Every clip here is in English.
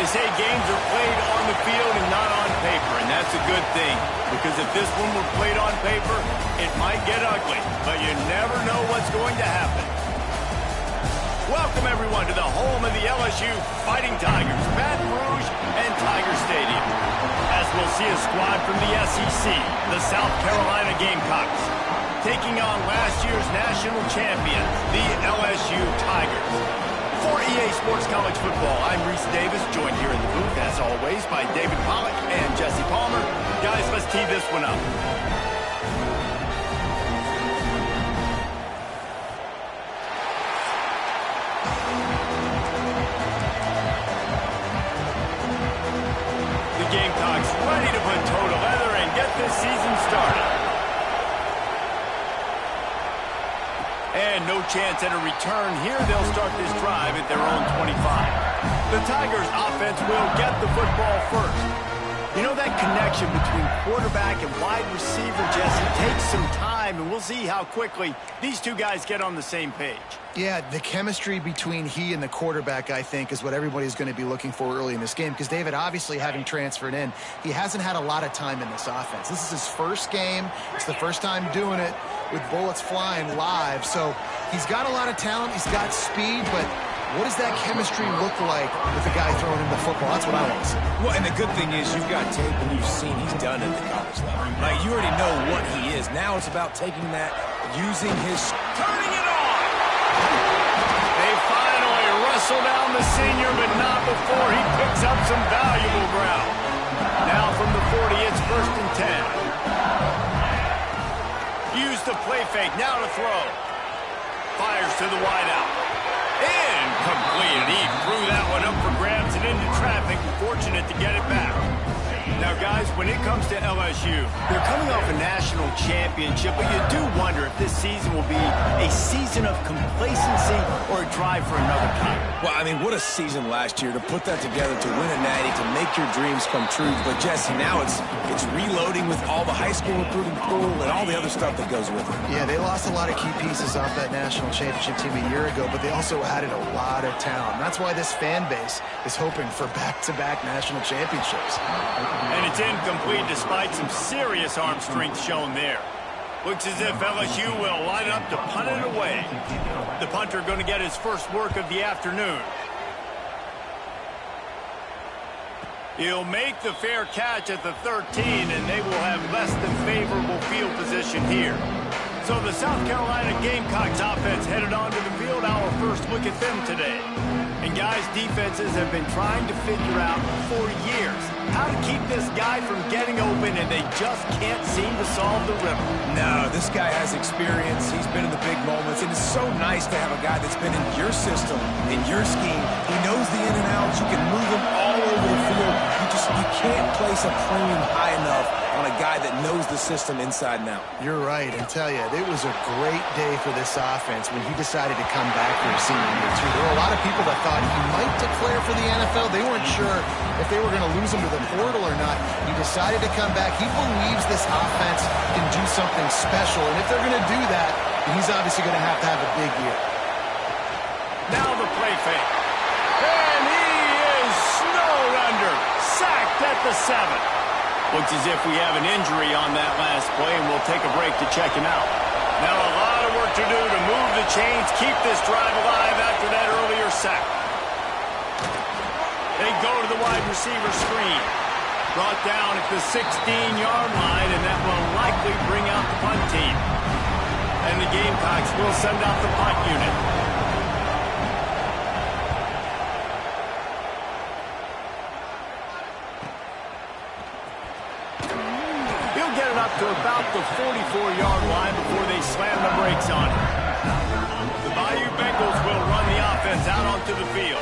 They say games are played on the field and not on paper, and that's a good thing. Because if this one were played on paper, it might get ugly, but you never know what's going to happen. Welcome, everyone, to the home of the LSU Fighting Tigers, Baton Rouge and Tiger Stadium. As we'll see a squad from the SEC, the South Carolina Gamecocks, taking on last year's national champion, the LSU Tigers. For EA Sports College Football, I'm Reese Davis, joined here in the booth, as always, by David Pollack and Jesse Palmer. Guys, let's tee this one up. The Gamecocks ready to put toe to leather and get this season started. And no chance at a return here. They'll start this drive at their own 25. The Tigers offense will get the football first. You know, that connection between quarterback and wide receiver, Jesse, takes some time, and we'll see how quickly these two guys get on the same page. Yeah, the chemistry between he and the quarterback, I think, is what everybody's going to be looking for early in this game. Because David, obviously, having transferred in, he hasn't had a lot of time in this offense. This is his first game. It's the first time doing it with bullets flying live. So he's got a lot of talent. He's got speed, but what does that chemistry look like with the guy throwing him the football? That's what I want to see. Well, and the good thing is you've got tape and you've seen he's done at the college level. Like, you already know what he is. Now it's about taking that, using his... turning it on! They finally wrestle down the senior, but not before he picks up some valuable ground. Now from the 40, it's 1st and 10. Use the play fake, now to throw. Fires to the wideout. Incomplete. He threw that one up for grabs and into traffic. Fortunate to get it back. Now, guys, when it comes to LSU, they're coming off a national championship, but you do wonder if this season will be a season of complacency or a drive for another title. Well, I mean, what a season last year to put that together, to win a natty, to make your dreams come true. But, Jesse, now it's reloading with all the high school recruiting pool and all the other stuff that goes with it. Yeah, they lost a lot of key pieces off that national championship team a year ago, but they also added a lot of talent. That's why this fan base is hoping for back-to-back national championships. And it's incomplete despite some serious arm strength shown there. Looks as if LSU will line up to punt it away. The punter going to get his first work of the afternoon. He'll make the fair catch at the 13, and they will have less than favorable field position here. So the South Carolina Gamecocks offense headed onto the field. Our first look at them today. And guys, defenses have been trying to figure out for years how to keep this guy from getting open, and they just can't seem to solve the riddle. No, this guy has experience. He's been in the big moments, and it's so nice to have a guy that's been in your system, in your scheme. He knows the in and outs. You can move him all over the field. You can't place a premium high enough on a guy that knows the system inside and out. You're right, and tell you, it was a great day for this offense when he decided to come back for his senior year, too. There were a lot of people that thought he might declare for the NFL. They weren't sure if they were going to lose him to the portal or not. He decided to come back. He believes this offense can do something special, and if they're going to do that, he's obviously going to have a big year. Now the play fake. And he is snowed under. Sacked at the 7. Looks as if we have an injury on that last play, and we'll take a break to check him out. Now a lot of work to do to move the chains, keep this drive alive after that earlier sack. They go to the wide receiver screen. Brought down at the 16-yard line, and that will likely bring out the punt team. And the Gamecocks will send out the punt unit. Up to about the 44-yard line before they slam the brakes on it. The Bayou Bengals will run the offense out onto the field.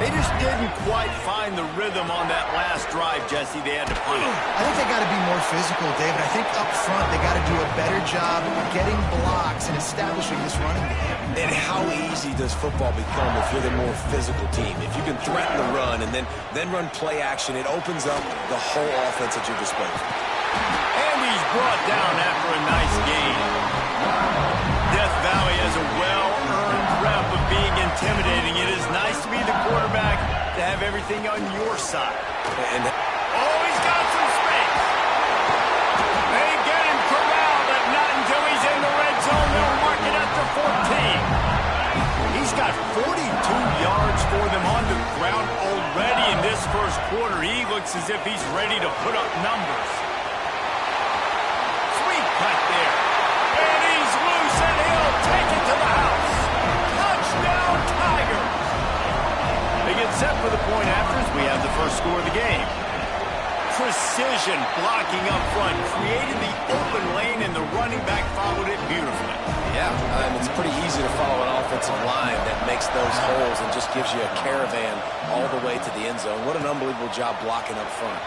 They just didn't quite find the rhythm on that last drive, Jesse. They had to punt it. I think they got to be more physical, David. I think up front they got to do a better job of getting blocks and establishing this running game. And how easy does football become if you're the more physical team? If you can threaten the run and then run play action, it opens up the whole offense at your disposal. And he's brought down after a nice gain. Death Valley has a well-earned rep of being intimidating. It is nice to be the quarterback to have everything on your side. And oh, he's got some space. They get him corralled, but not until he's in the red zone. They'll mark it at the 14. He's got 42 yards for them on the ground already in this first quarter. He looks as if he's ready to put up numbers. Sweet cut there. And he's loose, and he'll take it to the house. Touchdown, Tigers. They get set for the point after as we have the first score of the game. Precision blocking up front created the open lane, and the running back followed it beautifully. yeah, it's pretty easy to follow an offensive line that makes those holes and just gives you a caravan all the way to the end zone. What an unbelievable job blocking up front.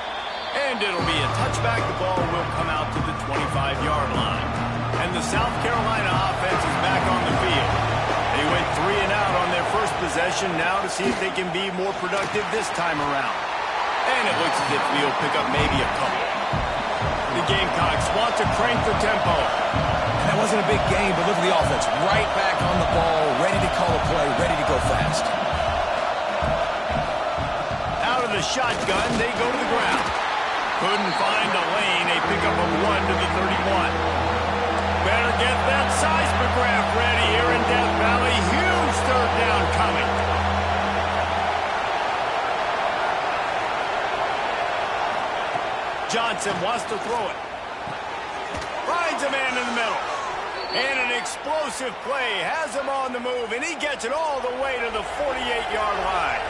And it'll be a touchback. The ball will come out to the 25-yard line. And the South Carolina offense is back on the field. They went 3 and out on their first possession, now to see if they can be more productive this time around. And it looks as if we'll pick up maybe a couple. The Gamecocks want to crank the tempo. That wasn't a big game, but look at the offense. Right back on the ball, ready to call a play, ready to go fast. Out of the shotgun, they go to the ground. Couldn't find a lane. A pickup of 1 to the 31. Better get that seismograph ready here in Death Valley. Huge third down coming. Johnson wants to throw it. Finds a man in the middle. And an explosive play has him on the move, and he gets it all the way to the 48-yard line.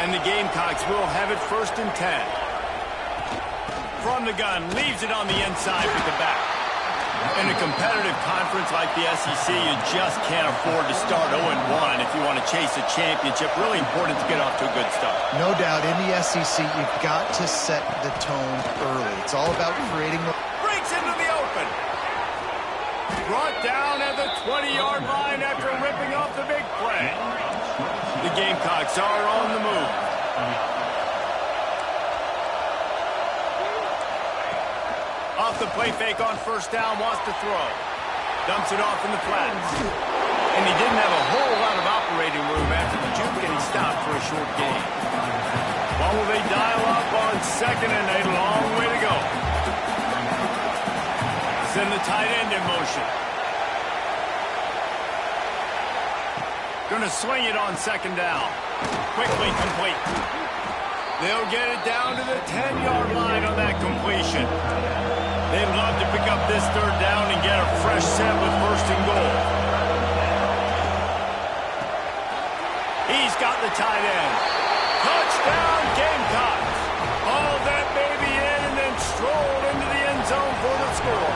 And the Gamecocks will have it 1st and 10. From the gun, leaves it on the inside with the back. In a competitive conference like the SEC, you just can't afford to start 0-1 if you want to chase a championship. Really important to get off to a good start. No doubt, in the SEC, you've got to set the tone early. It's all about creating... Breaks into the open. Brought down at the 20-yard line after ripping off the big play. The Gamecocks are on the move. Off the play fake on 1st down, wants to throw. Dumps it off in the flats. And he didn't have a whole lot of operating room after the juke, and he stopped for a short gain. What will they dial up on 2nd and a long way to go? Send the tight end in motion. Gonna swing it on 2nd down. Quickly complete. They'll get it down to the 10-yard line on that completion. They'd love to pick up this 3rd down and get a fresh set with 1st and goal. He's got the tight end. Touchdown, Gamecocks. Hauled that baby in and then strolled into the end zone for the score.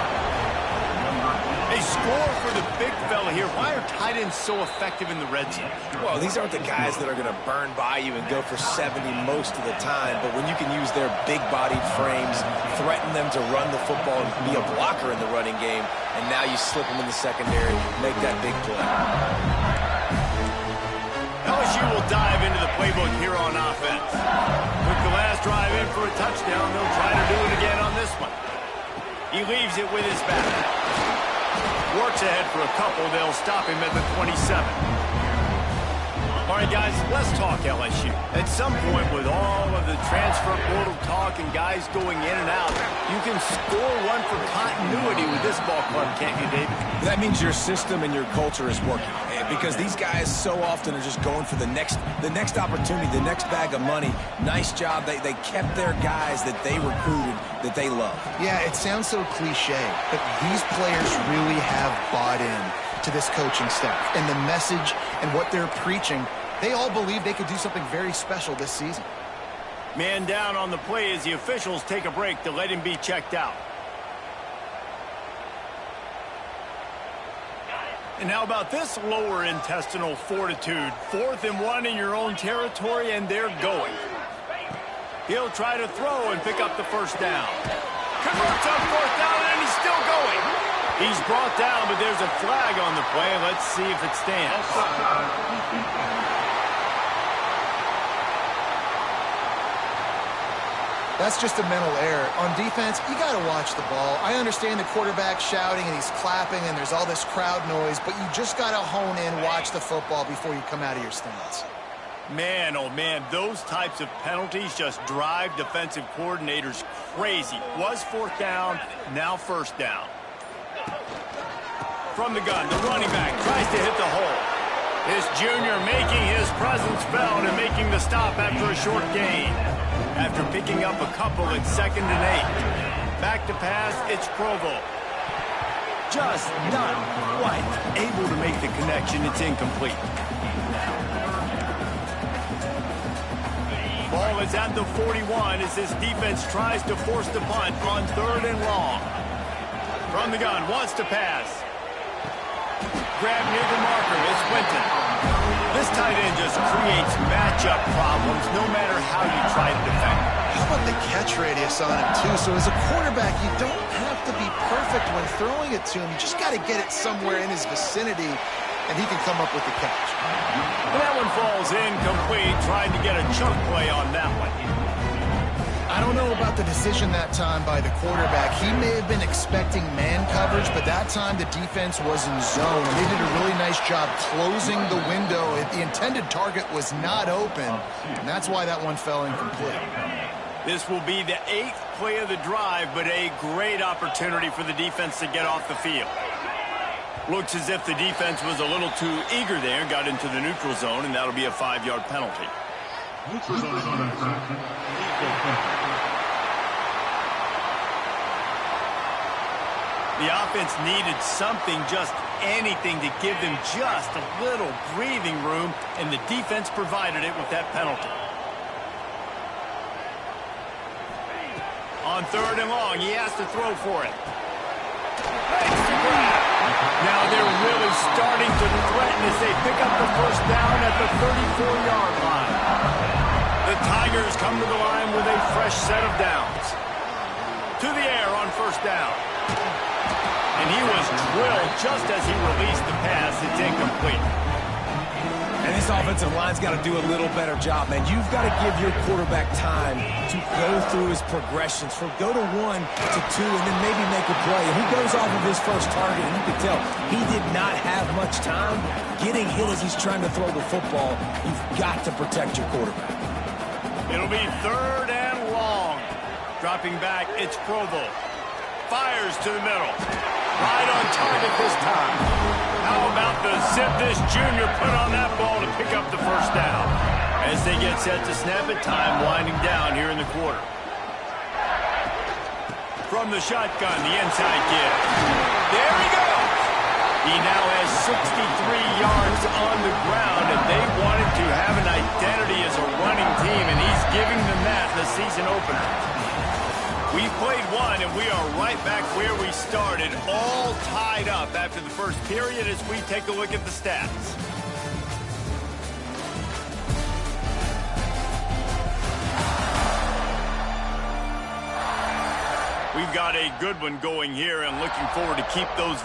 A score for the big fella here. Why are tight ends so effective in the red zone? Well, these aren't the guys that are going to burn by you and go for 70 most of the time, but when you can use their big-bodied frames, threaten them to run the football and be a blocker in the running game, and now you slip them in the secondary, make that big play. LSU will dive into the playbook here on offense. With the last drive in for a touchdown, they'll try to do it again on this one. He leaves it with his back. Works ahead for a couple. They'll stop him at the 27. All right, guys, let's talk LSU. At some point, with all of the transfer portal talk and guys going in and out, you can score one for continuity with this ball club, can't you, David? That means your system and your culture is working. Because these guys so often are just going for the next opportunity, the next bag of money. Nice job. They kept their guys that they recruited, that they love. Yeah, it sounds so cliche, but these players really have bought in to this coaching staff and the message and what they're preaching. They all believe they could do something very special this season. Man down on the play as the officials take a break to let him be checked out. And how about this lower intestinal fortitude? 4th and 1 in your own territory, and they're going. He'll try to throw and pick up the 1st down. Converts on 4th down, and he's still going. He's brought down, but there's a flag on the play. Let's see if it stands. That's just a mental error. On defense, you got to watch the ball. I understand the quarterback shouting and he's clapping and there's all this crowd noise, but you just got to hone in, watch the football before you come out of your stance. Man, oh man, those types of penalties just drive defensive coordinators crazy. Was fourth down, now first down. From the gun, the running back tries to hit the hole. This junior making his presence felt and making the stop after a short gain. After picking up a couple at 2nd and 8. Back to pass, it's Provo. Just not quite able to make the connection. It's incomplete. Ball is at the 41 as this defense tries to force the punt on 3rd and long. From the gun, wants to pass. Grab near the marker is Winton. This tight end just creates matchup problems no matter how you try to defend. How about the catch radius on him, too? So as a quarterback, you don't have to be perfect when throwing it to him. You just got to get it somewhere in his vicinity, and he can come up with the catch. And that one falls incomplete, trying to get a chunk play on that one. I don't know about the decision that time by the quarterback. He may have been expecting man coverage, but that time the defense was in zone. And they did a really nice job closing the window. The intended target was not open, and that's why that one fell incomplete. This will be the 8th play of the drive, but a great opportunity for the defense to get off the field. Looks as if the defense was a little too eager there, got into the neutral zone, and that'll be a 5-yard penalty. Neutral zone infraction. The offense needed something, just anything, to give them just a little breathing room, and the defense provided it with that penalty. On 3rd and long, he has to throw for it. Now they're really starting to threaten as they pick up the first down at the 34-yard line. The Tigers come to the line with a fresh set of downs. To the air on first down. And he was drilled just as he released the pass. It's incomplete. And this offensive line's got to do a little better job, man. You've got to give your quarterback time to go through his progressions, from go to 1 to 2, and then maybe make a play. And he goes off of his first target, and you can tell he did not have much time getting hit as he's trying to throw the football. You've got to protect your quarterback. It'll be 3rd and long. Dropping back, it's Provo. Fires to the middle. Right on target this time. How about the zip this junior put on that ball to pick up the first down? As they get set to snap it, time winding down here in the quarter. From the shotgun, the inside give. There he goes! He now has 63 yards on the ground, and they wanted to have an identity as a running team, and he's giving them that in the season opener. We've played one, and we are right back where we started, all tied up after the first period as we take a look at the stats. We've got a good one going here and looking forward to keep those.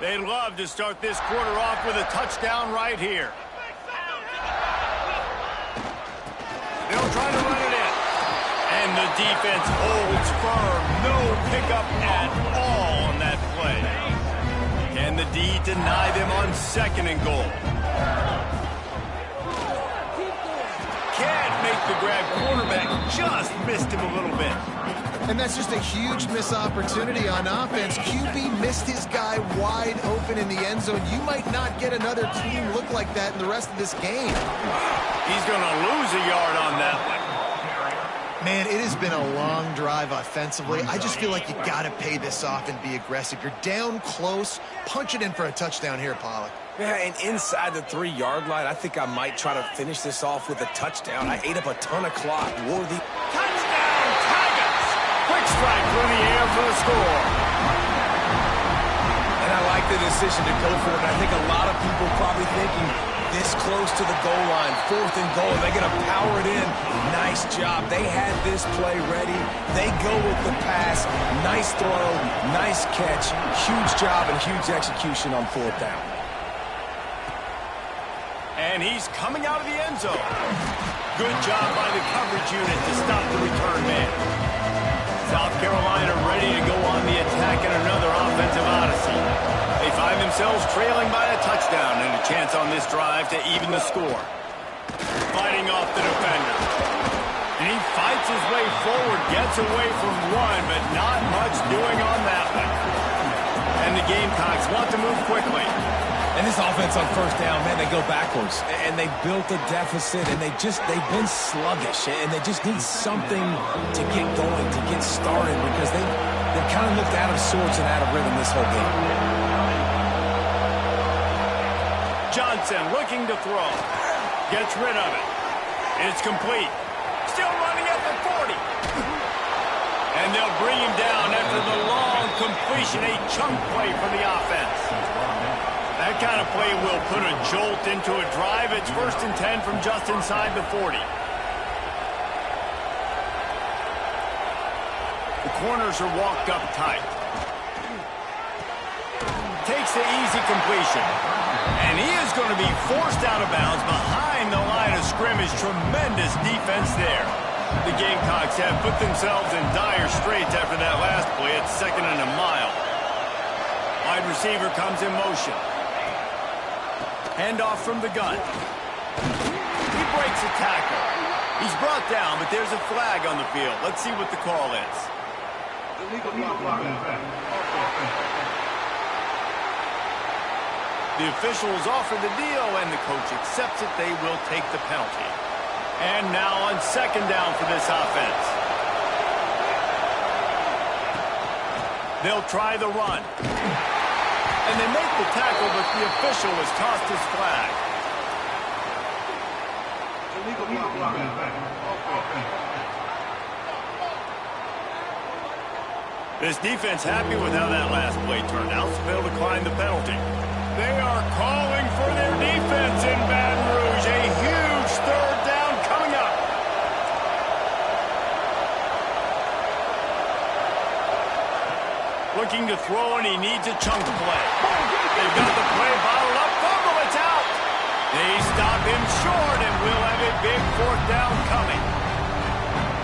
They'd love to start this quarter off with a touchdown right here. They'll try to run it in. And the defense holds firm. No pickup at all on that play. Can the D deny them on 2nd and goal? Can't make the grab. Quarterback just missed him a little bit. And that's just a huge missed opportunity on offense. QB missed his guy wide open in the end zone. You might not get another team look like that in the rest of this game. He's going to lose a yard on that one. Man, it has been a long drive offensively. I just feel like you got to pay this off and be aggressive. You're down close. Punch it in for a touchdown here, Pollock. Yeah, and inside the 3-yard line, I think I might try to finish this off with a touchdown. I ate up a ton of clock. Worthy. Touchdown, Tigers! Quick strike through the air for the score. And I like the decision to go for it. I think a lot of people probably thinking this close to the goal line, 4th and goal. They're going to power it in. Nice job. They had this play ready. They go with the pass. Nice throw, nice catch. Huge job and huge execution on 4th down. And he's coming out of the end zone. Good job by the coverage unit to stop the return man. South Carolina ready to go on the attack in another offensive odyssey. They fire find themselves trailing by a touchdown and a chance on this drive to even the score. Fighting off the defender. And he fights his way forward, gets away from one, but not much doing on that one. And the Gamecocks want to move quickly. And this offense on first down, man, they go backwards. And they built a deficit, and they've been sluggish. And they just need something to get going, to get started, because they've kind of looked out of sorts and out of rhythm this whole game. Johnson looking to throw. Gets rid of it. It's complete. Still running at the 40. And they'll bring him down after the long completion, a chunk play for the offense. That kind of play will put a jolt into a drive. It's 1st and 10 from just inside the 40. The corners are walked up tight. Takes the easy completion. And he is going to be forced out of bounds behind the line of scrimmage. Tremendous defense there. The Gamecocks have put themselves in dire straits after that last play. It's 2nd and a mile. Wide receiver comes in motion. Handoff from the gun. He breaks a tackle. He's brought down, but there's a flag on the field. Let's see what the call is. The officials offer the deal, and the coach accepts it. They will take the penalty. And now on 2nd down for this offense. They'll try the run. And they make the tackle, but the official has tossed his flag. This defense happy with how that last play turned out, so they'll decline the penalty. They are calling for their defense in Baton Rouge. A huge 3rd down coming up. Looking to throw, and he needs a chunk play. They've got the play bottled up. Fumble, it's out. They stop him short, and we'll have a big 4th down coming.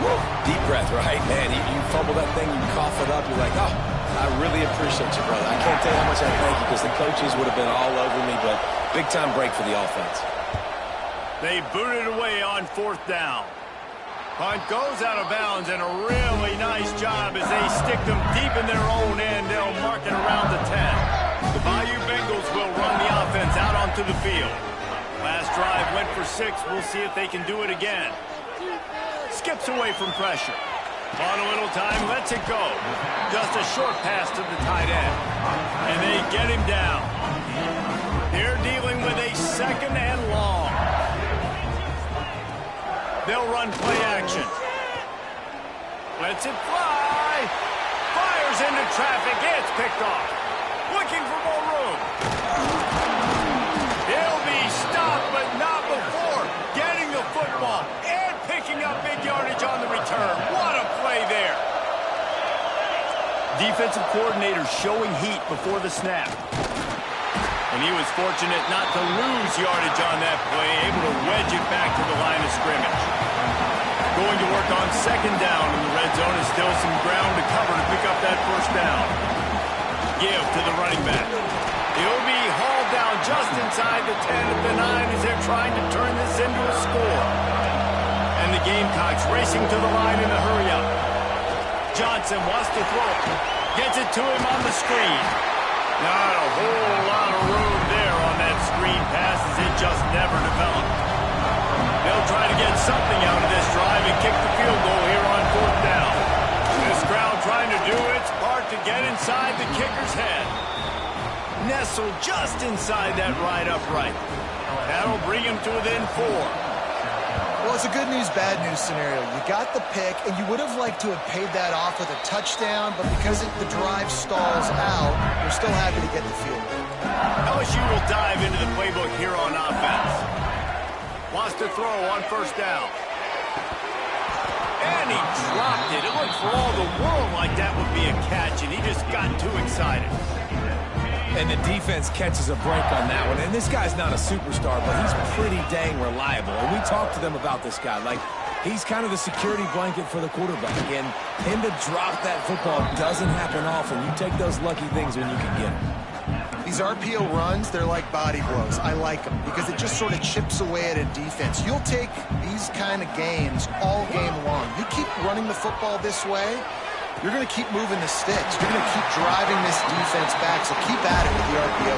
Woo. Deep breath, right? Man, you fumble that thing, you cough it up, you're like, oh, I really appreciate you, brother. I can't tell you how much I thank you, because the coaches would have been all over me, but big-time break for the offense. They boot it away on 4th down. Punt goes out of bounds, and a really nice job as they stick them deep in their own end. They'll mark it around the 10. The Bayou Bengals will run the offense out onto the field. Last drive went for 6. We'll see if they can do it again. Skips away from pressure. On a little time, lets it go. Just a short pass to the tight end. And they get him down. They're dealing with a 2nd and long. They'll run play action. Lets it fly. Fires into traffic. It's picked off. Looking for more room. He'll be stopped, but not before getting the football and picking up big yardage on the return. What a play there. Defensive coordinator showing heat before the snap. And he was fortunate not to lose yardage on that play, able to wedge it back to the line of scrimmage. Going to work on 2nd down in the red zone, is still some ground to cover to pick up that 1st down. Give to the running back. He'll be hauled down just inside the 10 at the 9 as they're trying to turn this into a score. And the Gamecocks racing to the line in a hurry-up. Johnson wants to throw. Gets it to him on the screen. Not a whole lot of room there on that screen pass as it just never developed. They'll try to get something out of this drive and kick the field goal here on 4th down. This crowd trying to do its part to get inside the kicker's head. Nestled just inside that right upright. That'll bring him to within 4. Well, it's a good news, bad news scenario. You got the pick, and you would have liked to have paid that off with a touchdown, but because the drive stalls out, you're still happy to get the field goal. LSU will dive into the playbook here on offense. Wants to throw on 1st down. And he dropped it. It looked for all the world like that would be a catch, and he just got too excited. And the defense catches a break on that one. And this guy's not a superstar, but he's pretty dang reliable. And we talked to them about this guy. Like, he's kind of the security blanket for the quarterback. And him to drop that football doesn't happen often. You take those lucky things when you can get them. These RPO runs, they're like body blows. I like them because it just sort of chips away at a defense. You'll take these kind of gains all game long. You keep running the football this way, you're going to keep moving the sticks. You're going to keep driving this defense back, so keep at it with the RPO.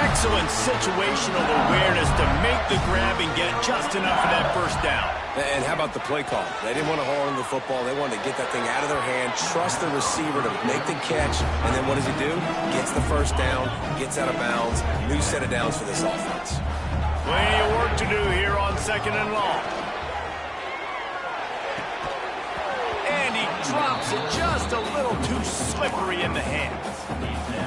Excellent situational awareness to make the grab and get just enough of that first down. And how about the play call? They didn't want to hold on to the football. They wanted to get that thing out of their hand, trust the receiver to make the catch, and then what does he do? Gets the first down, gets out of bounds. New set of downs for this offense. Plenty of work to do here on 2nd and long. And he drops it just a little too slippery in the hands.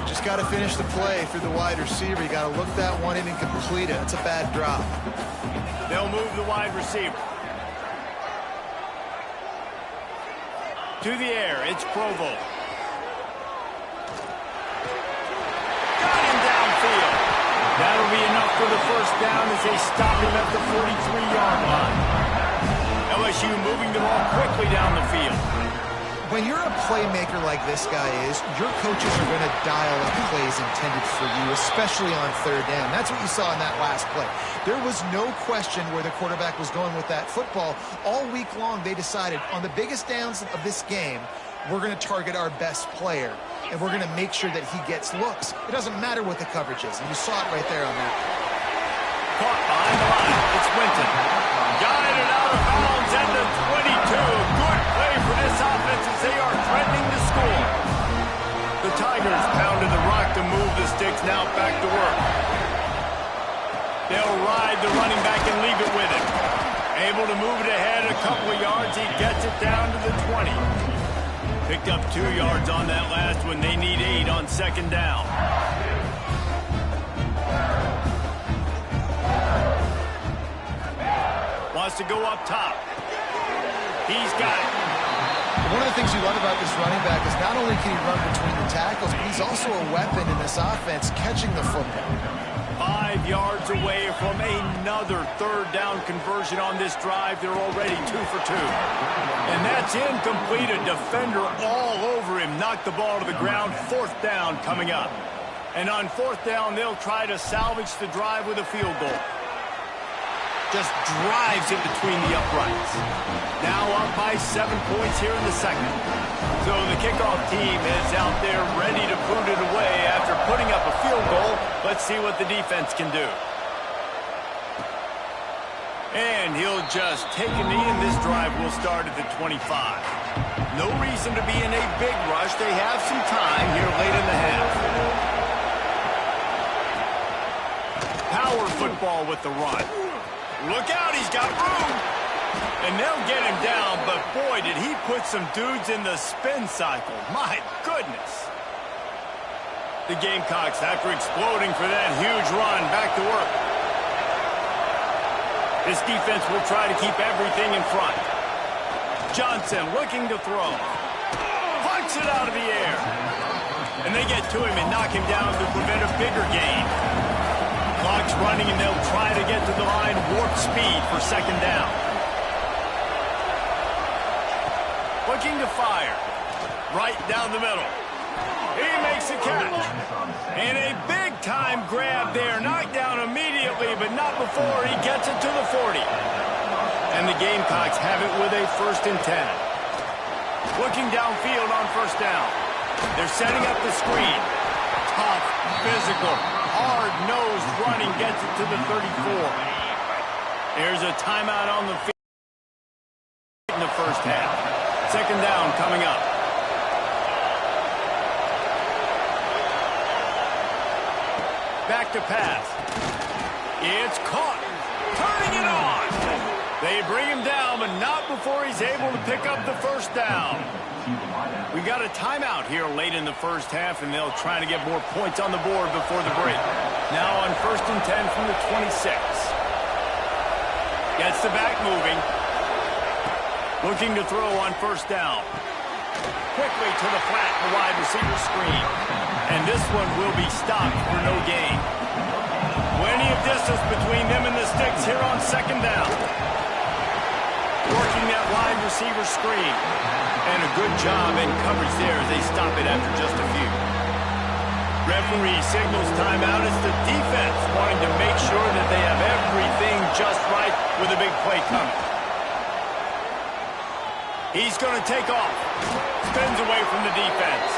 Just got to finish the play through the wide receiver. You got to look that one in and complete it. That's a bad drop. They'll move the wide receiver. To the air, it's Provo. Got him downfield. That'll be enough for the first down as they stop him at the 43-yard line. LSU moving the ball quickly down the field. When you're a playmaker like this guy is, your coaches are going to dial up plays intended for you, especially on 3rd down. That's what you saw in that last play. There was no question where the quarterback was going with that football. All week long, they decided on the biggest downs of this game, we're going to target our best player, and we're going to make sure that he gets looks. It doesn't matter what the coverage is, and you saw it right there on that. Caught behind the line. It's Winton. Guided out of bounds at the 22. Good play for this offense as they are threatening to score. The Tigers pounded the rock to move the sticks, now back to work. They'll ride the running back and leave it with him. Able to move it ahead a couple of yards. He gets it down to the 20. Picked up 2 yards on that last one. They need 8 on 2nd down. Wants to go up top. He's got it. One of the things you love about this running back is not only can he run between the tackles, but he's also a weapon in this offense catching the football. 5 yards away from another 3rd down conversion on this drive. They're already 2 for 2. And that's incomplete. A defender all over him. Knocked the ball to the ground. 4th down coming up. And on 4th down, they'll try to salvage the drive with a field goal. Just drives it between the uprights. Now up by 7 points here in the 2nd. So the kickoff team is out there ready to put it away after putting up a field goal. Let's see what the defense can do. And he'll just take a knee, and this drive will start at the 25. No reason to be in a big rush. They have some time here late in the half. Power football with the run. Look out, he's got room. And they'll get him down, but boy, did he put some dudes in the spin cycle. My goodness. The Gamecocks, after exploding for that huge run, back to work. This defense will try to keep everything in front. Johnson looking to throw. Punts it out of the air. And they get to him and knock him down to prevent a bigger gain. Clock's running, and they'll try to get to the line, warp speed for 2nd down. Looking to fire. Right down the middle. He makes a catch. And a big-time grab there. Knocked down immediately, but not before he gets it to the 40. And the Gamecocks have it with a 1st and 10. Looking downfield on 1st down. They're setting up the screen. Tough, physical, hard-nosed running gets it to the 34. There's a timeout on the field in the 1st half. 2nd down coming up. Back to pass. It's caught. Turning it on. They bring him down, but not before he's able to pick up the 1st down. We got a timeout here late in the 1st half, and they'll try to get more points on the board before the break. Now on 1st and 10 from the 26. Gets the back moving. Looking to throw on 1st down. Quickly to the flat, the wide receiver screen. And this one will be stopped for no gain. Plenty of distance between them and the sticks here on 2nd down. Working that wide receiver screen. And a good job in coverage there as they stop it after just a few. Referee signals timeout. It's the defense wanting to make sure that they have everything just right with a big play coming. He's going to take off. Spins away from the defense.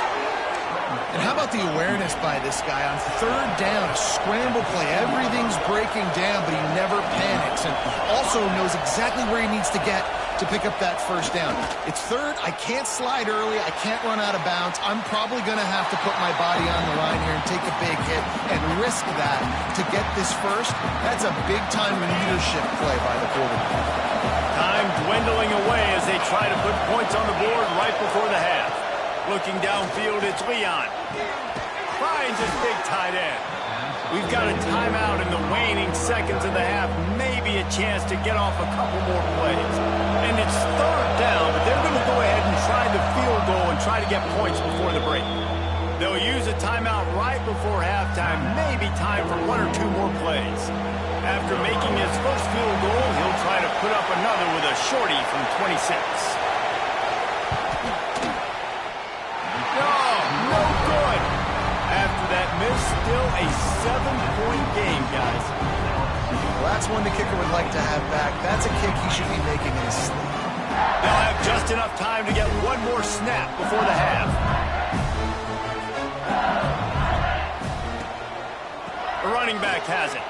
And how about the awareness by this guy on third down, a scramble play. Everything's breaking down, but he never panics and also knows exactly where he needs to get to pick up that first down. It's third. I can't slide early. I can't run out of bounds. I'm probably going to have to put my body on the line here and take a big hit and risk that to get this first. That's a big-time leadership play by the quarterback. Time dwindling away as they try to put points on the board right before the half. Looking downfield, it's Leon. Finds his big tight end. We've got a timeout in the waning seconds of the half. Maybe a chance to get off a couple more plays. And it's third down, but they're going to go ahead and try the field goal and try to get points before the break. They'll use a timeout right before halftime. Maybe time for one or two more plays. After making his first field goal, he'll try to put up another with a shorty from 26. No good. After that miss, still a 7-point game, guys. Well, that's one the kicker would like to have back. That's a kick he should be making in his sleep. They'll have just enough time to get one more snap before the half. The running back has it.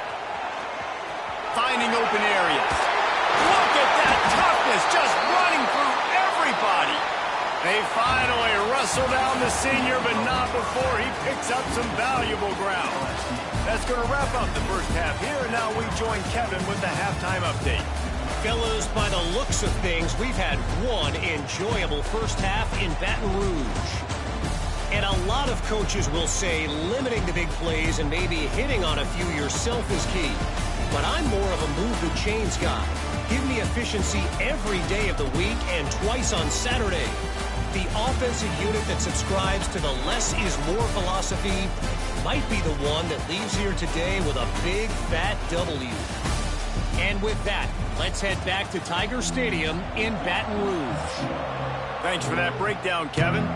Finding open areas. Look at that toughness, just running through everybody. They finally wrestle down the senior, but not before he picks up some valuable ground. That's going to wrap up the first half here. Now we join Kevin with the halftime update. Fellas, by the looks of things, we've had one enjoyable first half in Baton Rouge. And a lot of coaches will say limiting the big plays and maybe hitting on a few yourself is key. But I'm more of a move the chains guy. Give me efficiency every day of the week and twice on Saturday. The offensive unit that subscribes to the less is more philosophy might be the one that leaves here today with a big, fat W. And with that, let's head back to Tiger Stadium in Baton Rouge. Thanks for that breakdown, Kevin.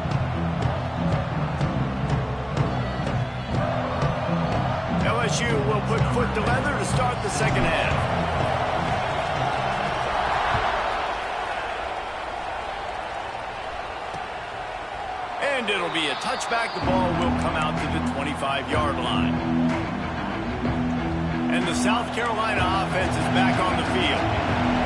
LSU will put foot to leather to start the second half. And it'll be a touchback. The ball will come out to the 25-yard line. And the South Carolina offense is back on the field.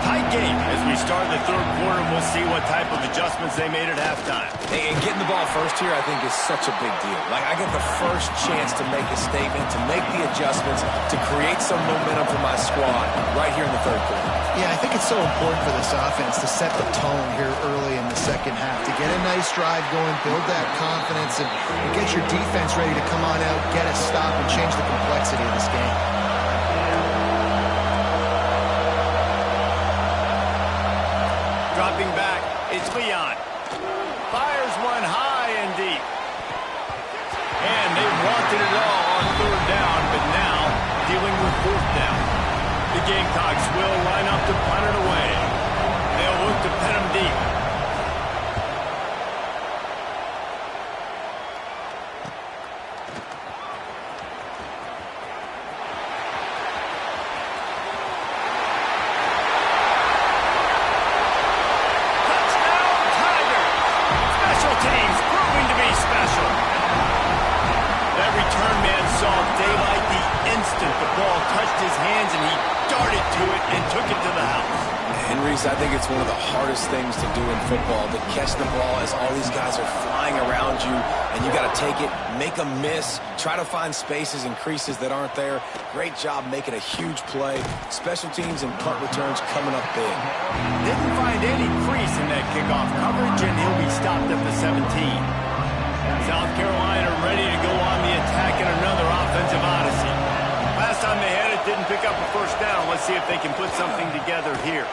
Tight game as we start the third quarter. We'll see what type of adjustments they made at halftime. And getting the ball first here, I think, is such a big deal. Like, I get the first chance to make a statement, to make the adjustments, to create some momentum for my squad right here in the third quarter. Yeah, I think it's so important for this offense to set the tone here early in the second half, to get a nice drive going, build that confidence, and get your defense ready to come on out, get a stop, and change the complexity of this game. Dropping back, it's Leon. Fires one high and deep. And they wanted it all on third down, but now dealing with fourth down. The Gamecocks will line up to punt it away. They'll look to pin them deep. I think it's one of the hardest things to do in football, to catch the ball as all these guys are flying around you, and you got to take it, make a miss, try to find spaces and creases that aren't there. Great job making a huge play. Special teams and punt returns coming up big. Didn't find any crease in that kickoff coverage, and he'll be stopped at the 17. South Carolina ready to go on the attack in another offensive odyssey. Last time they had it, didn't pick up a first down. Let's see if they can put something together here.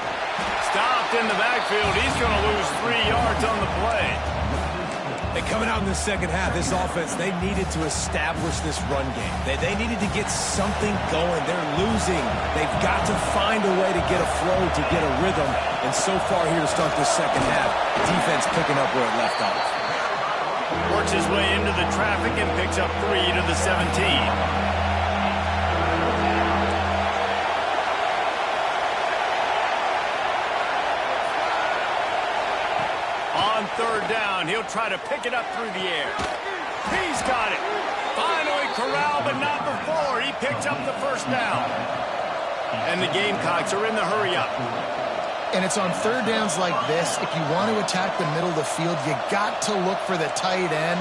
Stopped in the backfield. He's going to lose 3 yards on the play. And coming out in the second half, this offense, they needed to establish this run game. They needed to get something going. They're losing. They've got to find a way to get a flow, to get a rhythm. And so far here to start this second half, defense picking up where it left off. Works his way into the traffic and picks up 3 to the 17. On third down, he'll try to pick it up through the air. He's got it. Finally corralled, but not before. He picks up the first down. And the Gamecocks are in the hurry-up. And it's on third downs like this. If you want to attack the middle of the field, you got to look for the tight end.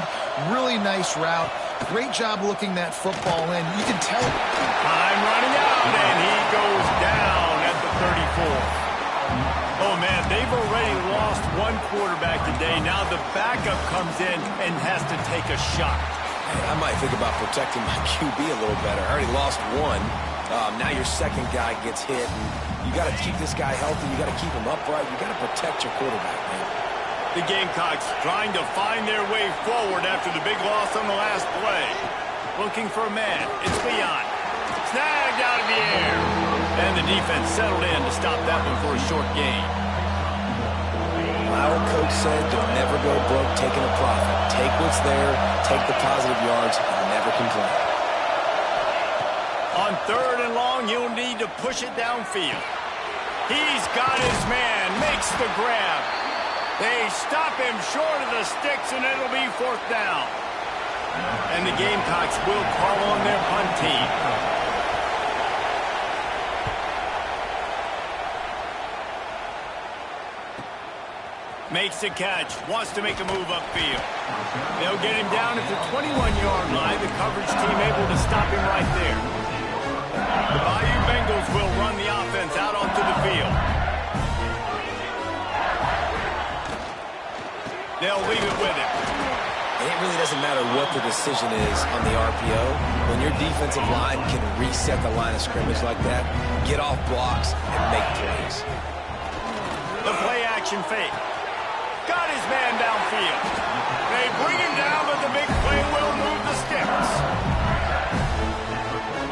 Really nice route. Great job looking that football in. You can tell. Time running out, and he goes down at the 34. Oh, man, they've already lost one quarterback today. Now the backup comes in and has to take a shot. I might think about protecting my QB a little better. I already lost one. Now your second guy gets hit, and you got to keep this guy healthy. You got to keep him upright. You got to protect your quarterback, man. The Gamecocks trying to find their way forward after the big loss on the last play. Looking for a man. It's Leon. Snagged out of the air. And the defense settled in to stop that one for a short gain. My old coach said, don't never go broke taking a profit. Take what's there, take the positive yards, and never complain. On third and long, you'll need to push it downfield. He's got his man, makes the grab. They stop him short of the sticks, and it'll be fourth down. And the Gamecocks will call on their punt team. Makes the catch, wants to make a move upfield. They'll get him down at the 21-yard line. The coverage team able to stop him right there. The Bayou Bengals will run the offense out onto the field. They'll leave it with him. And it really doesn't matter what the decision is on the RPO. When your defensive line can reset the line of scrimmage like that, get off blocks and make plays. The play action fake. Got his man downfield. They bring him down, but the big play will move the sticks.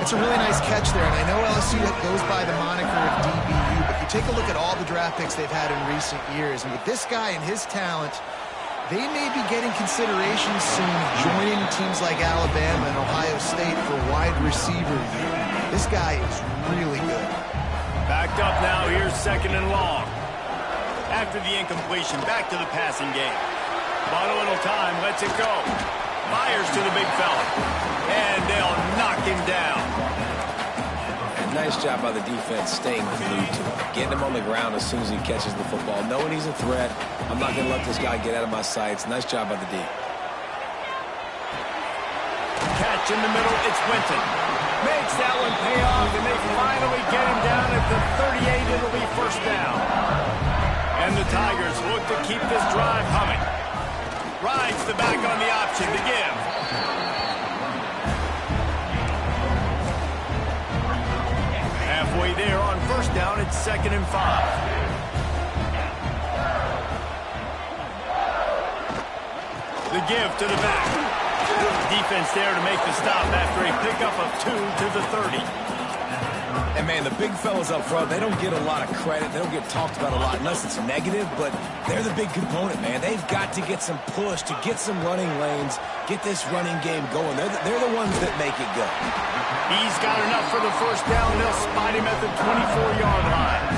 It's a really nice catch there, and I know LSU goes by the moniker of DBU, but you take a look at all the draft picks they've had in recent years, and with this guy and his talent, they may be getting consideration soon joining teams like Alabama and Ohio State for wide receiver year. This guy is really good. Backed up now, here's second and long. After the incompletion, back to the passing game. Bought a little time, lets it go. Fires to the big fella. And they'll knock him down. And nice job by the defense staying glued to him. Getting him on the ground as soon as he catches the football. Knowing he's a threat, I'm not going to let this guy get out of my sights. Nice job by the D. Catch in the middle, it's Winton. Makes that one pay off, and they finally get him down at the 38. It'll be first down. And the Tigers look to keep this drive humming. Rides the back on the option to give. Halfway there on first down, it's 2nd and 5. The give to the back. Defense there to make the stop after a pickup of 2 to the 30. And, man, the big fellas up front, they don't get a lot of credit. They don't get talked about a lot unless it's negative, but they're the big component, man. They've got to get some push, to get some running lanes, get this running game going. They're the ones that make it go. He's got enough for the first down. They'll spot him at the 24-yard line.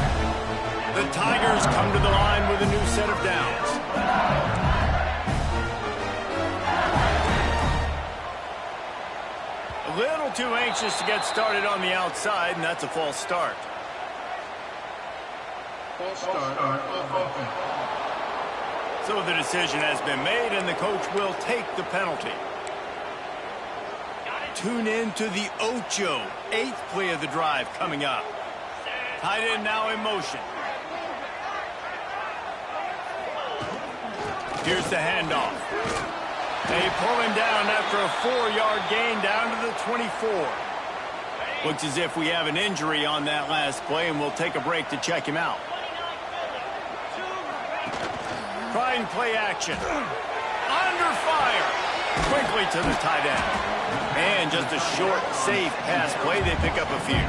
The Tigers come to the line with a new set of downs. A little too anxious to get started on the outside, and that's a false start. False start. So the decision has been made, and the coach will take the penalty. Tune in to the Ocho, 8th play of the drive coming up. Tight end now in motion. Here's the handoff. They pull him down after a 4-yard gain down to the 24. Looks as if we have an injury on that last play, and we'll take a break to check him out. Trying play action. Under fire. Quickly to the tight end. And just a short, safe pass play. They pick up a few.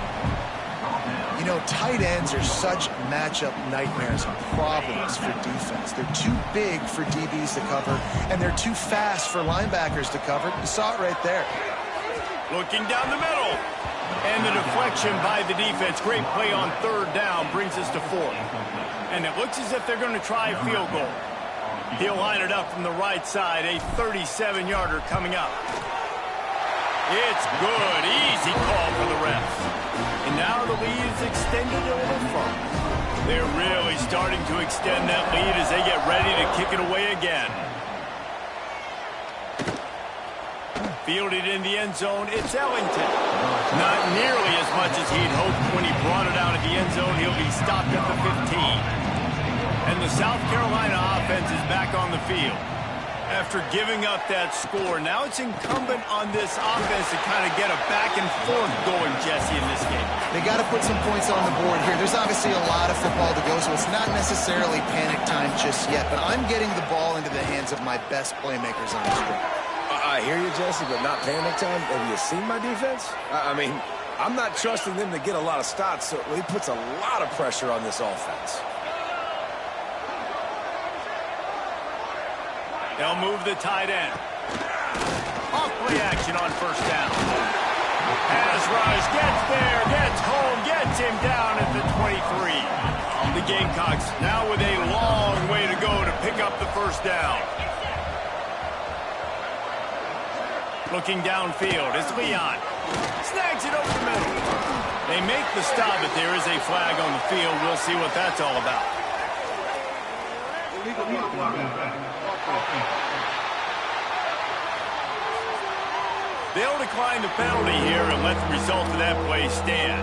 You know, tight ends are such matchup nightmares and problems for defense. They're too big for DBs to cover, and they're too fast for linebackers to cover. You saw it right there. Looking down the middle. And the deflection by the defense. Great play on third down brings us to fourth. And it looks as if they're going to try a field goal. He'll line it up from the right side. A 37-yarder coming up. It's good. Easy call for the refs. And now the lead is extended a little further. They're really starting to extend that lead as they get ready to kick it away again. Fielded in the end zone, it's Ellington. Not nearly as much as he'd hoped when he brought it out of the end zone. He'll be stopped at the 15. And the South Carolina offense is back on the field. After giving up that score, now it's incumbent on this offense to kind of get a back and forth going, Jesse, in this game. They got to put some points on the board here. There's obviously a lot of football to go, so it's not necessarily panic time just yet. But I'm getting the ball into the hands of my best playmakers on the street. I hear you, Jesse, but not panic time. Have you seen my defense? I mean, I'm not trusting them to get a lot of stops, so he puts a lot of pressure on this offense. They'll move the tight end. Off play action on first down. Pass rush, gets there, gets home, gets him down at the 23. The Gamecocks now with a long way to go to pick up the first down. Looking downfield, it's Leon. Snags it over the middle. They make the stop, but there is a flag on the field. We'll see what that's all about. They'll decline the penalty here and let the result of that play stand.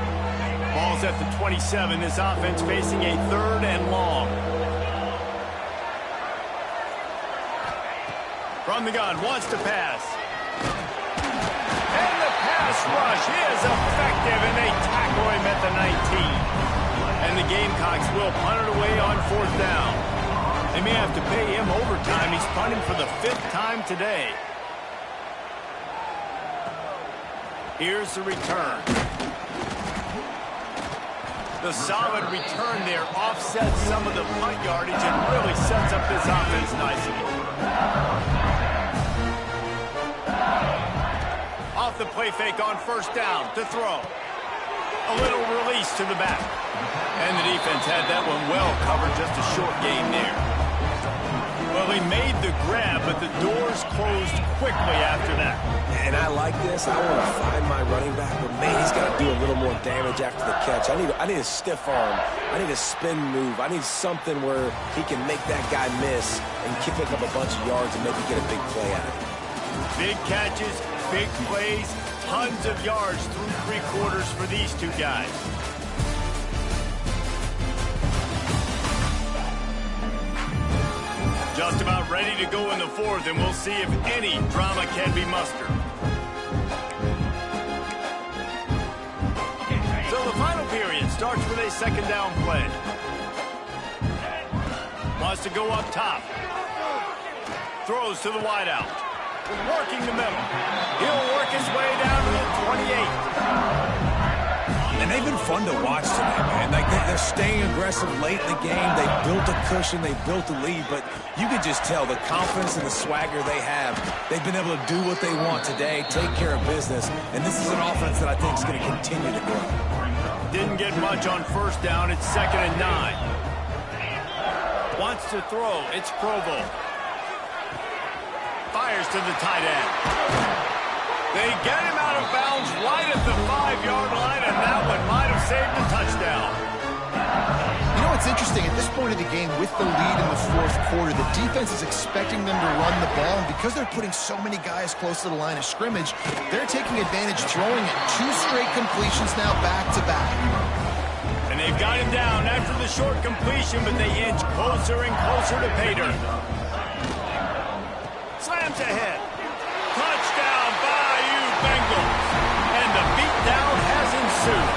Ball's at the 27. This offense facing a third and long. From the gun, wants to pass. And the pass rush is effective, and they tackle him at the 19. And the Gamecocks will punt it away on fourth down. They may have to pay him overtime. He's punting for the 5th time today. Here's the return. The solid return there offsets some of the punt yardage and really sets up this offense nicely. Off the play fake on first down to throw. A little release to the back. And the defense had that one well covered, just a short gain there. Well, he made the grab, but the doors closed quickly after that. And I like this. I want to find my running back, but man, he's got to do a little more damage after the catch. I need a stiff arm. I need a spin move. I need something where he can make that guy miss and pick up a bunch of yards and maybe get a big play out of it. Big catches, big plays, tons of yards through 3 quarters for these two guys. Just about ready to go in the 4th, and we'll see if any drama can be mustered. So the final period starts with a 2nd down play. Wants to go up top. Throws to the wideout. Working the middle. He'll work his way down to the 28. And they've been fun to watch today, man. Like they're staying aggressive late in the game. They built a cushion. They built a lead. But you can just tell the confidence and the swagger they have. They've been able to do what they want today, take care of business. And this is an offense that I think is going to continue to grow. Didn't get much on first down. It's 2nd and 9. Wants to throw. It's Provo. Fires to the tight end. They get him out of bounds right at the 5-yard line, and that one might have saved a touchdown. You know what's interesting? At this point of the game, with the lead in the 4th quarter, the defense is expecting them to run the ball, and because they're putting so many guys close to the line of scrimmage, they're taking advantage, throwing it 2 straight completions now back-to-back. And they've got him down after the short completion, but they inch closer and closer to pay dirt. Slams ahead. Touchdown, Bayou Bengals. And the beatdown has ensued.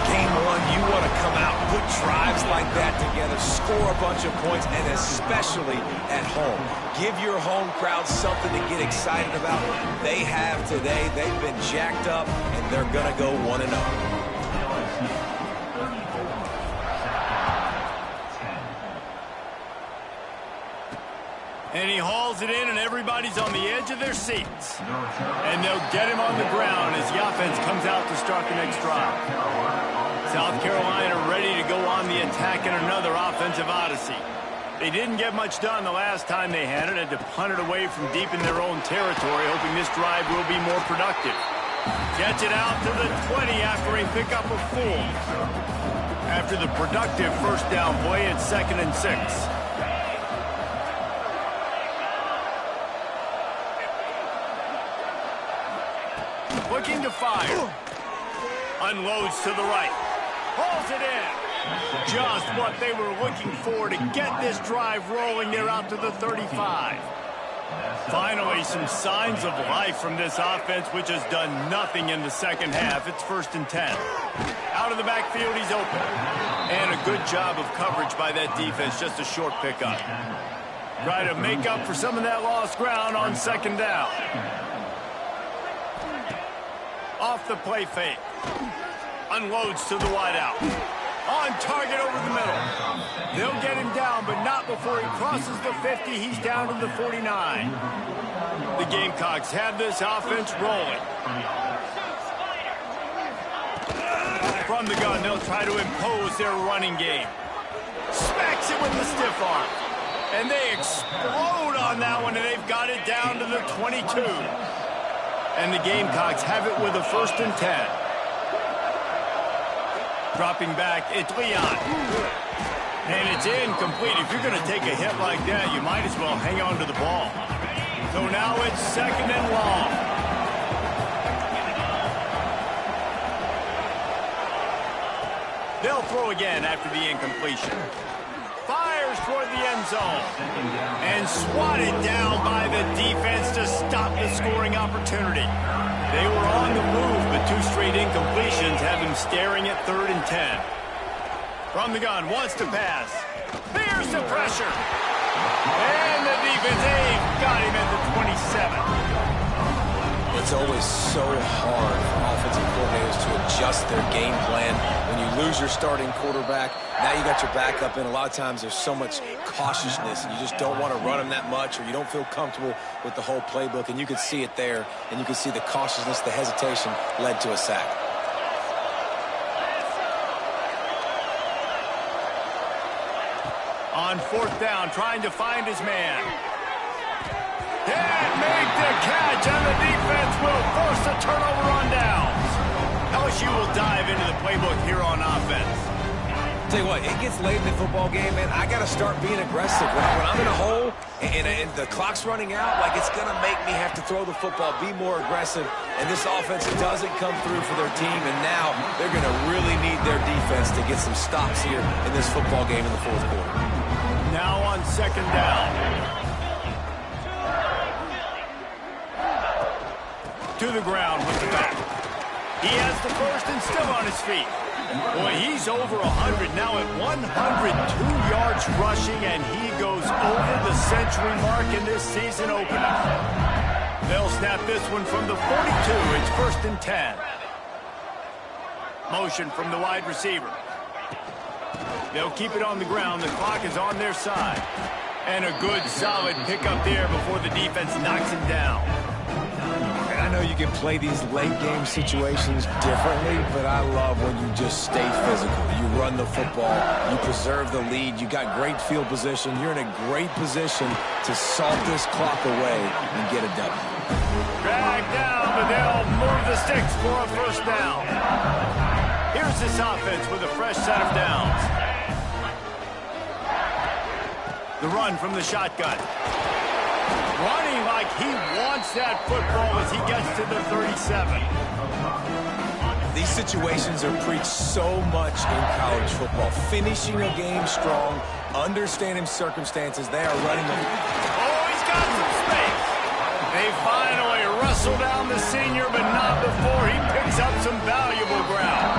Game 1, you want to come out, put drives like that together, score a bunch of points, and especially at home. Give your home crowd something to get excited about. They have today. They've been jacked up, and they're going to go 1-0. And he hauls it in, and everybody's on the edge of their seats. And they'll get him on the ground as the offense comes out to start the next drive. South Carolina ready to go on the attack in another offensive odyssey. They didn't get much done the last time they had it, had to punt it away from deep in their own territory, hoping this drive will be more productive. Catch it out to the 20 after a pickup of 4. After the productive first down play, it's 2nd and 6. Looking to fire. Unloads to the right. Hauls it in. Just what they were looking for to get this drive rolling. They're out to the 35. Finally, some signs of life from this offense, which has done nothing in the second half. It's 1st and 10. Out of the backfield, he's open. And a good job of coverage by that defense. Just a short pickup. Try to make up for some of that lost ground on 2nd down. Off the play fake. Unloads to the wideout. On target over the middle. They'll get him down, but not before he crosses the 50. He's down to the 49. The Gamecocks have this offense rolling. From the gun, they'll try to impose their running game. Smacks it with the stiff arm. And they explode on that one, and they've got it down to the 22. And the Gamecocks have it with a 1st and 10. Dropping back, it's Leon. And it's incomplete. If you're going to take a hit like that, you might as well hang on to the ball. So now it's 2nd and long. They'll throw again after the incompletion. Fires toward the end zone. And swatted down by the defense to stop the scoring opportunity. They were on the move, but 2 straight incompletions have him staring at 3rd and 10. From the gun, wants to pass. Here's the pressure. And the defense, they've got him at the 27. It's always so hard for offensive coordinators to adjust their game plan. When you lose your starting quarterback, now you got your backup in. A lot of times there's so much cautiousness, and you just don't want to run them that much, or you don't feel comfortable with the whole playbook, and you can see it there, and you can see the cautiousness, the hesitation led to a sack. On 4th down, trying to find his man. Can't make the catch, and the defense will force a turnover on downs. LSU will dive into the playbook here on offense. Tell you what, it gets late in the football game, man. I got to start being aggressive. When I'm in a hole and the clock's running out, like, it's going to make me have to throw the football, be more aggressive. And this offense doesn't come through for their team, and now they're going to really need their defense to get some stops here in this football game in the 4th quarter. Now on 2nd down. To the ground with the back. He has the first and still on his feet. Boy, he's over 100 now at 102 yards rushing, and he goes over the century mark in this season opener. They'll snap this one from the 42. It's 1st and 10. Motion from the wide receiver. They'll keep it on the ground. The clock is on their side. And a good, solid pickup there before the defense knocks him down. I know you can play these late-game situations differently, but I love when you just stay physical. You run the football. You preserve the lead. You got great field position. You're in a great position to salt this clock away and get a W. Dragged down, but they'll move the sticks for a 1st down. Here's this offense with a fresh set of downs. The run from the shotgun. Running like he wants that football as he gets to the 37. These situations are preached so much in college football. Finishing a game strong, understanding circumstances. They are running them. Oh, he's got some space. They finally wrestle down the senior, but not before he picks up some valuable ground.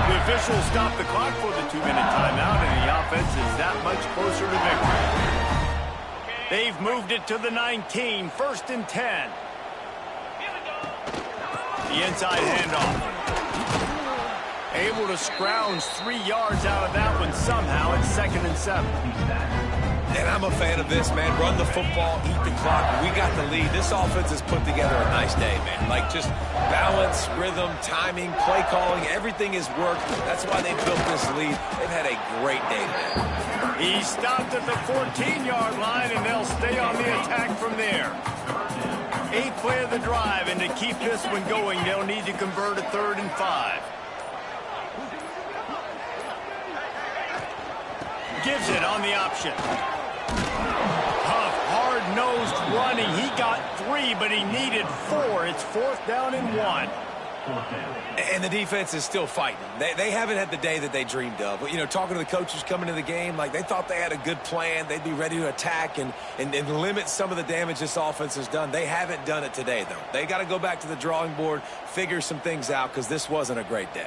The officials stop the clock for the 2-minute timeout, and the offense is that much closer to victory. They've moved it to the 19, 1st and 10. The inside handoff. Able to scrounge 3 yards out of that one somehow. It's 2nd and 7. And I'm a fan of this, man. Run the football, eat the clock. We got the lead. This offense has put together a nice day, man. Like, just balance, rhythm, timing, play calling, everything has worked. That's why they built this lead. They've had a great day today. He stopped at the 14-yard line, and they'll stay on the attack from there. 8th play of the drive, and to keep this one going, they'll need to convert a 3rd and 5. Gives it on the option. Huff, hard-nosed running. He got 3, but he needed 4. It's 4th down and 1. And the defense is still fighting. They haven't had the day that they dreamed of. But, you know, talking to the coaches coming into the game, like, they thought they had a good plan. They'd be ready to attack and limit some of the damage this offense has done. They haven't done it today, though. They got to go back to the drawing board, figure some things out, because this wasn't a great day.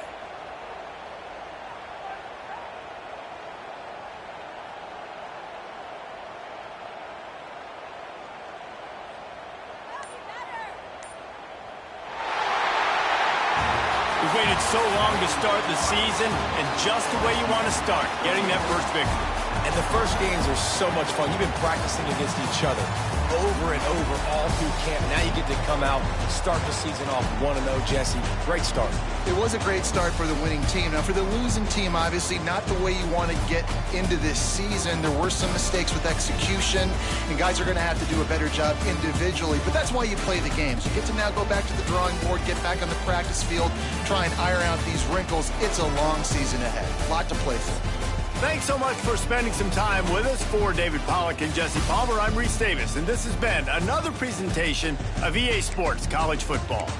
We've waited so long to start the season, and just the way you want to start, getting that first victory. And the first games are so much fun. You've been practicing against each other over and over all through camp. Now you get to come out, start the season off 1-0, Jesse. Great start. It was a great start for the winning team. Now, for the losing team, obviously not the way you want to get into this season. There were some mistakes with execution, and guys are going to have to do a better job individually. But that's why you play the games. You get to now go back to the drawing board, get back on the practice field, try and iron out these wrinkles. It's a long season ahead. A lot to play for. Thanks so much for spending some time with us. For David Pollack and Jesse Palmer, I'm Reese Davis, and this has been another presentation of EA Sports College Football.